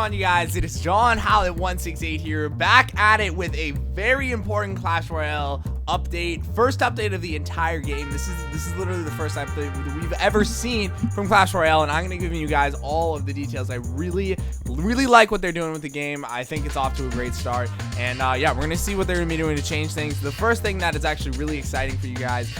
on, you guys? It is John Howlett168 here, back at it with a very important Clash Royale update. First update of the entire game. This is literally the first update that we've ever seen from Clash Royale, and I'm going to give you guys all of the details. I really like what they're doing with the game. I think it's off to a great start, and yeah, we're going to see what they're going to be doing to change things. The first thing that is actually really exciting for you guys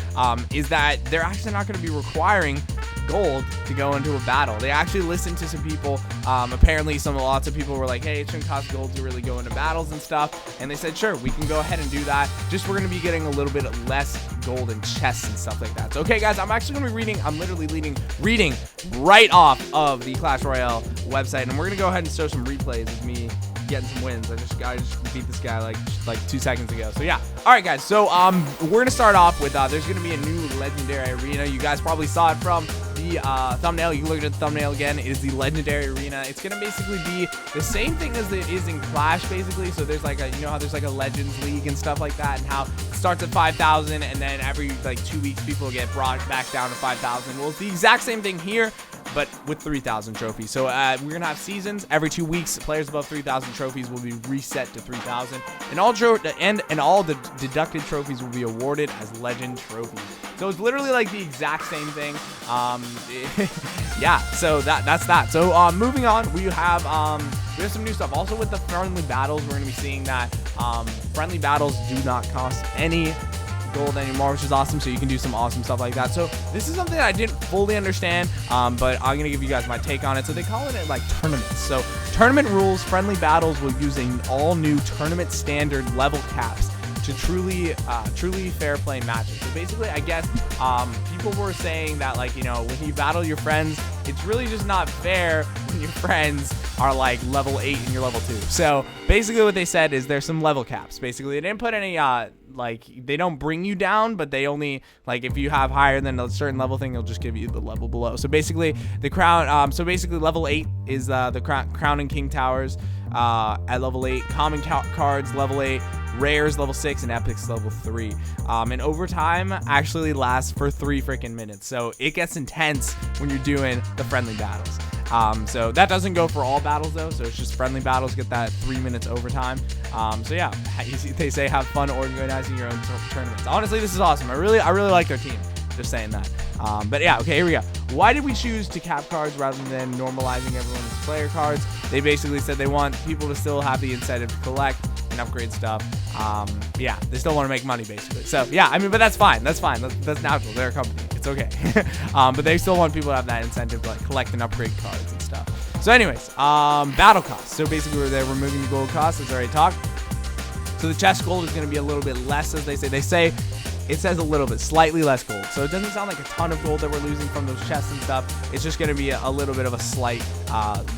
is that they're actually not going to be requiring gold to go into a battle. They actually listened to some people. Apparently lots of people were like, hey, it shouldn't cost gold to really go into battles and stuff, and they said sure, we can go ahead and do that, just we're going to be getting a little bit less gold in chests and stuff like that. So okay guys, I'm actually going to be reading, I'm literally reading right off of the Clash Royale website, and we're going to go ahead and show some replays of me getting some wins. I just beat this guy like 2 seconds ago. So yeah, all right guys, so we're gonna start off with there's gonna be a new legendary arena. You guys probably saw it from the thumbnail. You can look at the thumbnail again. It is the legendary arena. It's gonna basically be the same thing as it is in Clash, basically. So there's like a, you know how there's like a Legends League and stuff like that, and how it starts at 5,000 and then every like 2 weeks people get brought back down to 5,000. Well, it's the exact same thing here, but with 3,000 trophies. So we're gonna have seasons every 2 weeks. Players above 3,000 trophies will be reset to 3,000, and all the deducted trophies will be awarded as legend trophies. So it's literally like the exact same thing. Yeah, so that's that. So moving on, we have some new stuff. Also with the friendly battles, we're gonna be seeing that friendly battles do not cost any gold anymore, which is awesome. So you can do some awesome stuff like that. So this is something that I didn't fully understand, but I'm gonna give you guys my take on it. So they call it like tournaments. So tournament rules, friendly battles will use an all new tournament standard level caps to truly fair play matches. So basically, I guess people were saying that, like, you know, when you battle your friends, it's really just not fair when your friends are like level 8 and you're level 2. So basically what they said is there's some level caps. Basically, they didn't put any like, they don't bring you down, but they only, like, if you have higher than a certain level thing, they'll just give you the level below. So basically the crown, so basically level 8 is the crown and king towers at level 8, common cards level 8, rares level 6, and epics level 3. And overtime actually lasts for 3 freaking minutes. So it gets intense when you're doing the friendly battles. So that doesn't go for all battles though, so it's just friendly battles get that 3 minutes overtime. So yeah, they say have fun organizing your own tournaments. Honestly, this is awesome. I really like their team. Just saying that. But yeah, okay, here we go. Why did we choose to cap cards rather than normalizing everyone's player cards? They basically said they want people to still have the incentive to collect and upgrade stuff. Yeah, they still want to make money basically. So yeah, I mean, but that's fine. That's natural. They're a company. It's okay. But they still want people to have that incentive to like collect and upgrade cards and stuff. So anyways, battle costs. So basically they're removing the gold costs, as I already talked. So the chest gold is going to be a little bit less, as they say. They say it says a little bit, slightly less gold. So it doesn't sound like a ton of gold that we're losing from those chests and stuff. It's just going to be a little bit of a slight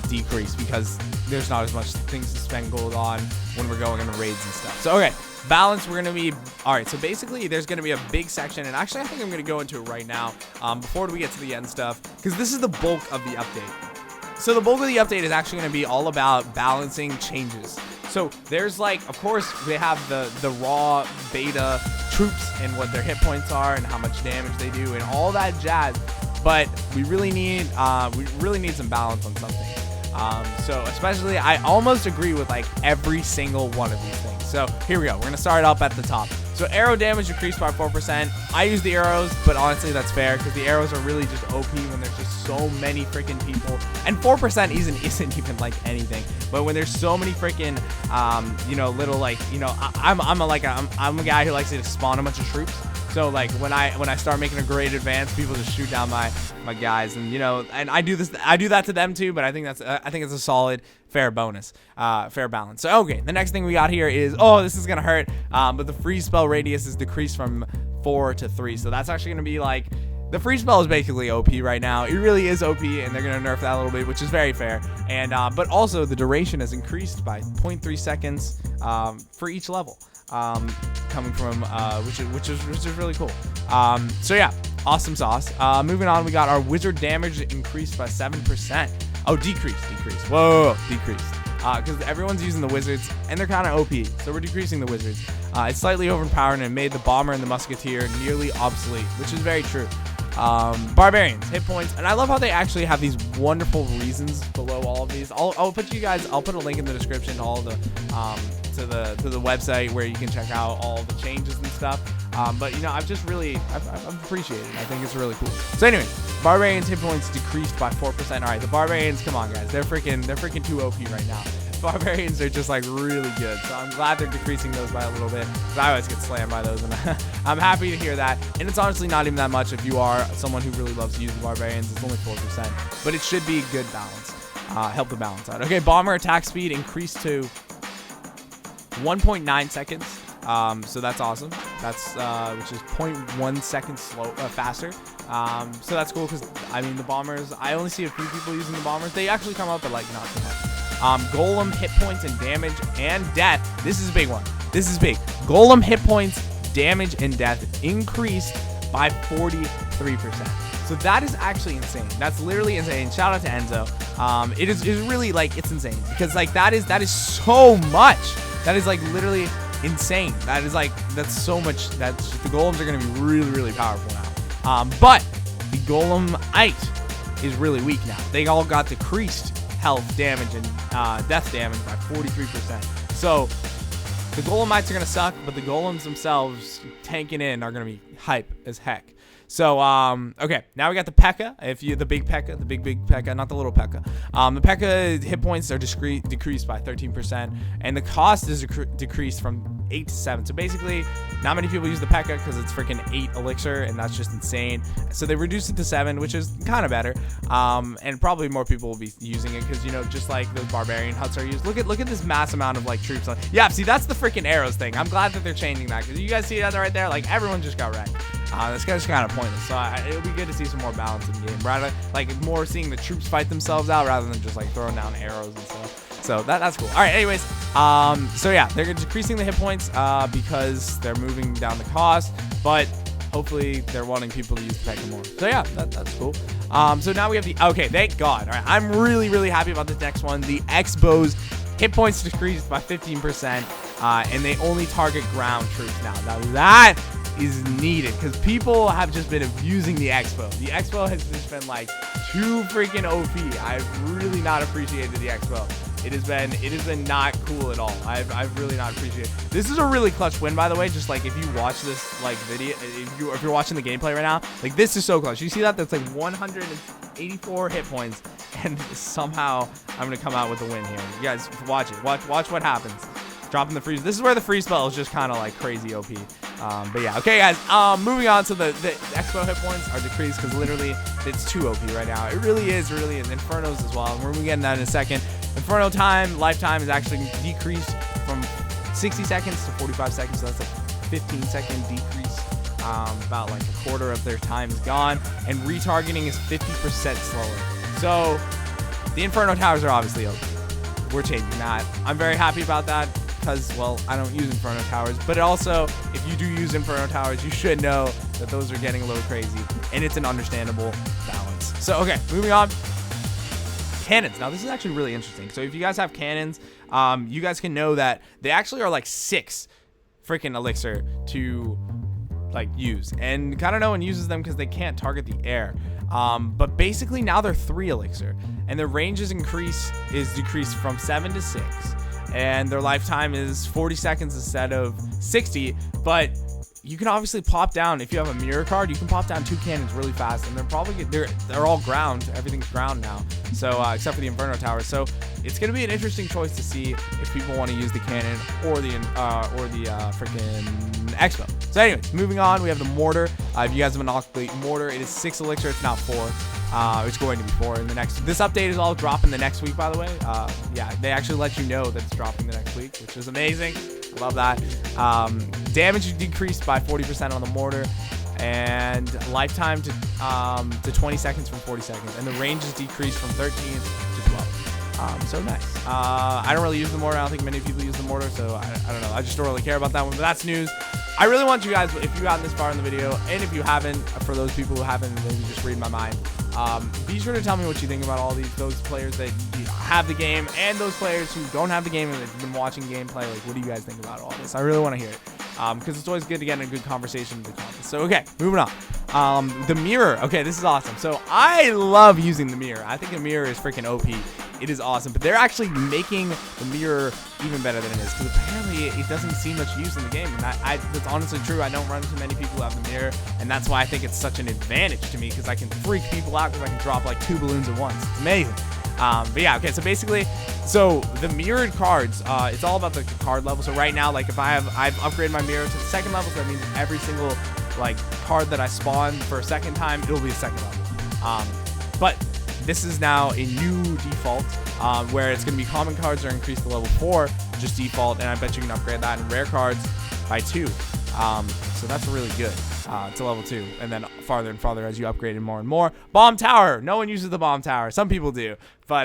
decrease because there's not as much things to spend gold on when we're going into raids and stuff. So okay, balance, we're going to be, all right, so basically there's going to be a big section, and actually I think I'm going to go into it right now before we get to the end stuff, because this is the bulk of the update. So the bulk of the update is actually going to be all about balancing changes. So there's like, of course, they have the raw beta troops and what their hit points are and how much damage they do and all that jazz. But we really need some balance on something. So especially, I almost agree with like every single one of these things. So here we go. We're gonna start up at the top. So arrow damage decreased by 4%. I use the arrows, but honestly that's fair because the arrows are really just OP when there's just so many freaking people. And 4% isn't even like anything. But when there's so many freaking, you know, little like, you know, I'm a guy who likes to spawn a bunch of troops. So like when I start making a great advance, people just shoot down my guys, and you know, and I do that to them too. But I think it's a solid, fair bonus, fair balance. So okay, the next thing we got here is, oh, this is gonna hurt, but the freeze spell radius is decreased from 4 to 3. So that's actually gonna be like, the freeze spell is basically OP right now. It really is OP, and they're gonna nerf that a little bit, which is very fair. And but also the duration has increased by 0.3 seconds for each level. Coming from which is really cool. So yeah, awesome sauce. Moving on, we got our wizard damage increased by 7%. Oh, decreased. Whoa, decreased. Because everyone's using the wizards and they're kind of OP, so we're decreasing the wizards. It's slightly overpowered and made the bomber and the musketeer nearly obsolete, which is very true. Barbarians, hit points, and I love how they actually have these wonderful reasons below all of these. I'll put a link in the description to all the to the website where you can check out all the changes and stuff. But you know, I've appreciated it. I think it's really cool. So anyway, Barbarians hit points decreased by 4%. All right, the Barbarians, come on guys, they're freaking too OP right now. Barbarians are just like really good, so I'm glad they're decreasing those by a little bit, because I always get slammed by those, and I'm happy to hear that. And it's honestly not even that much if you are someone who really loves to use the Barbarians. It's only 4%, but it should be a good balance. Help the balance out. Okay, Bomber attack speed increased to 1.9 seconds. So that's awesome. That's which is 0.1 seconds faster. So that's cool, because I mean the Bombers, I only see a few people using the Bombers. They actually come up, but like not too much. Golem hit points and damage and death. This is a big one. This is big. Golem hit points, damage, and death increased by 43%. So that is actually insane. That's literally insane. Shout out to Enzo. It is really like, it's insane, because like that is so much. That is like literally insane. That's so much. The golems are going to be really powerful now. But the Golemite is really weak now. They all got decreased health damage and death damage by 43%. So the Golemites are going to suck, but the Golems themselves tanking in are going to be hype as heck. So, okay, now we got the P.E.K.K.A. The big P.E.K.K.A., the big P.E.K.K.A., not the little P.E.K.K.A. The P.E.K.K.A. hit points are decreased by 13%, and the cost is decreased from 8 to 7. So basically, not many people use the P.E.K.K.A. because it's freaking 8 elixir, and that's just insane. So they reduced it to 7, which is kind of better. And probably more people will be using it because, you know, just like those barbarian huts are used. Look at this mass amount of like troops. Yeah, see, that's the freaking arrows thing. I'm glad that they're changing that, because you guys see that right there. Like, everyone just got wrecked. This guy's kind of pointless, so it'll be good to see some more balance in the game, rather like more seeing the troops fight themselves out rather than just like throwing down arrows and stuff. So that's cool. All right, anyways, so yeah, they're decreasing the hit points because they're moving down the cost, but hopefully they're wanting people to use the P.E.K.K.A. more. So yeah, that's cool. So now we have okay, thank God. All right, I'm really happy about this next one. The X-Bows hit points decreased by 15%, and they only target ground troops now. Now that is needed, because people have just been abusing the X-Bow. The X-Bow has just been like too freaking OP. I've really not appreciated the X-Bow. It has been not cool at all. I've really not appreciated it. This is a really clutch win, by the way. Just like if you watch this like video, if you're watching the gameplay right now, like this is so clutch. You see that? That's like 184 hit points, and somehow I'm gonna come out with a win here. You guys watch it. Watch what happens. Dropping the freeze. This is where the freeze spell is just kind of like crazy OP. But yeah, okay guys, moving on to the X-Bow hit points are decreased because literally it's too OP right now. It really is. Infernos as well, and we're gonna get into that in a second. Inferno lifetime is actually decreased from 60 seconds to 45 seconds, so that's a 15-second decrease. About like a quarter of their time is gone, and retargeting is 50% slower. So the Inferno towers are obviously OP. We're changing that. I'm very happy about that, because, well, I don't use Inferno towers, but also, if you do use Inferno towers, you should know that those are getting a little crazy, and it's an understandable balance. So, okay, moving on. Cannons. Now, this is actually really interesting. So, if you guys have cannons, you guys can know that they actually are like 6 freaking elixir to like use, and kind of no one uses them because they can't target the air. But basically now they're 3 elixir, and their range is decreased from 7 to 6. And their lifetime is 40 seconds instead of 60, but you can obviously pop down, if you have a mirror card, you can pop down 2 cannons really fast, and they're all ground. Everything's ground now, so except for the Inferno tower. So it's gonna be an interesting choice to see if people want to use the cannon or the freaking X-Bow. So anyways, moving on, we have the mortar. If you guys have unlocked the mortar, it is 6 elixir. It's now 4. It's going to be 4 in the next. This update is all dropping the next week, by the way. Yeah, they actually let you know that it's dropping the next week, which is amazing. I love that. Damage decreased by 40% on the mortar, and lifetime to 20 seconds from 40 seconds, and the range is decreased from 13 to 12. So nice. I don't really use the mortar. I don't think many people use the mortar, so I don't know. I just don't really care about that one, but that's news. I really want you guys, if you got this far in the video, and if you haven't, for those people who haven't, maybe just read my mind, be sure to tell me what you think about all those players that have the game, and those players who don't have the game and have been watching gameplay. Like, what do you guys think about all this? I really want to hear it, because it's always good to get in a good conversation in the comments. So, okay, moving on. The mirror. Okay, this is awesome. So I love using the mirror. I think the mirror is freaking OP. It is awesome, but they're actually making the mirror even better than it is, because apparently it doesn't see much use in the game, and that's honestly true. I don't run into many people who have the mirror, and that's why I think it's such an advantage to me, because I can freak people out because I can drop like 2 balloons at once. It's amazing. But yeah, okay, so basically, the mirrored cards, it's all about the card level. So right now, like if I've upgraded my mirror to the 2nd level, so that means every single like card that I spawn for a 2nd time, it'll be a 2nd level. But this is now a new default, where it's going to be common cards are increased to level 4, just default, and I bet you can upgrade that, and rare cards by 2. So that's really good to level 2, and then farther and farther as you upgrade it more and more. Bomb tower. No one uses the bomb tower. Some people do, but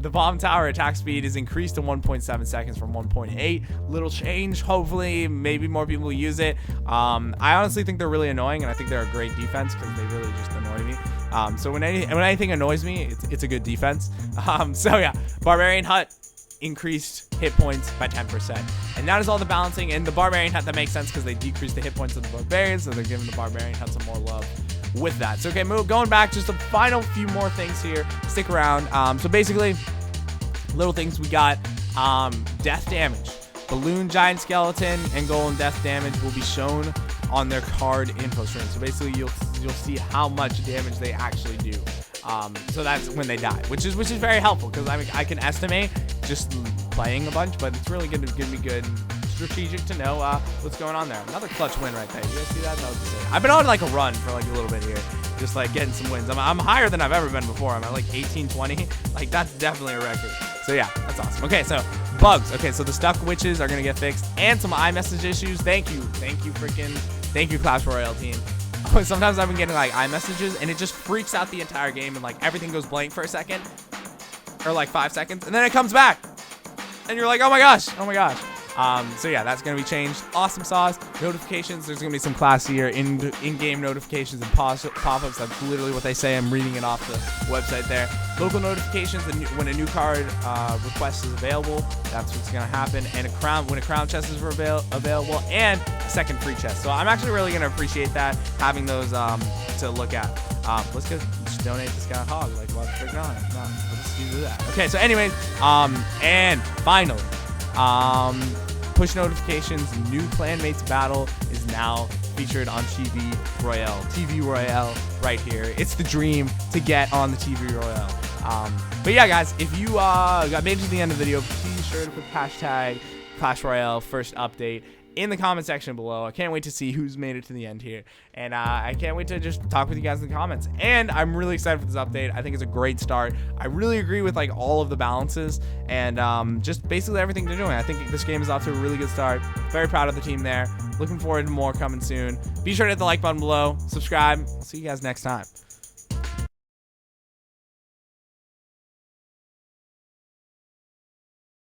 the bomb tower attack speed is increased to 1.7 seconds from 1.8. Little change. Hopefully, maybe more people will use it. I honestly think they're really annoying, and I think they're a great defense because they really just annoy me. So when anything annoys me, it's a good defense. So yeah, Barbarian Hut increased hit points by 10%, and that is all the balancing. And the Barbarian Hut, that makes sense because they decreased the hit points of the Barbarians, so they're giving the Barbarian Hut some more love with that. So okay, going back, just a final few more things here. Stick around. So basically, little things we got. Death damage, balloon, giant skeleton, and golem death damage will be shown on their card info screen. So basically, you'll see how much damage they actually do. So that's when they die, which is very helpful, because I mean, I can estimate just playing a bunch, but it's really going to give me good strategic to know what's going on there. Another clutch win right there. You guys see that? That was insane. I've been on like a run for like a little bit here, just like getting some wins. I'm higher than I've ever been before. I'm at like 18-20. Like that's definitely a record. So yeah, that's awesome. Okay, so bugs. Okay, so the stuck witches are gonna get fixed, and some iMessage issues. Thank you, Clash Royale team. Sometimes I've been getting like iMessages, and it just freaks out the entire game, and like everything goes blank for a second, or like 5 seconds, and then it comes back, and you're like, oh my gosh. So yeah, that's gonna be changed. Awesome sauce. Notifications. There's gonna be some classier in-game notifications and pop-ups. That's literally what they say. I'm reading it off the website there. Local notifications. When a new card request is available, that's what's gonna happen. And when a crown chest is available, and a second free chest. So I'm actually really gonna appreciate that, having those to look at. Let's just donate to Scout Hog. Like, what's freaking on? Let's do that. Okay. So anyways, and finally, push notifications. New clanmates battle is now featured on TV Royale right here. It's the dream to get on the TV Royale. But yeah, guys, if you got made it to the end of the video, be sure to put hashtag Clash Royale first update in the comment section below. I can't wait to see who's made it to the end here, and I can't wait to just talk with you guys in the comments. And I'm really excited for this update. I think it's a great start. I really agree with like all of the balances and just basically everything they're doing. I think this game is off to a really good start. Very proud of the team there. Looking forward to more coming soon. Be sure to hit the like button below, subscribe. I'll see you guys next time.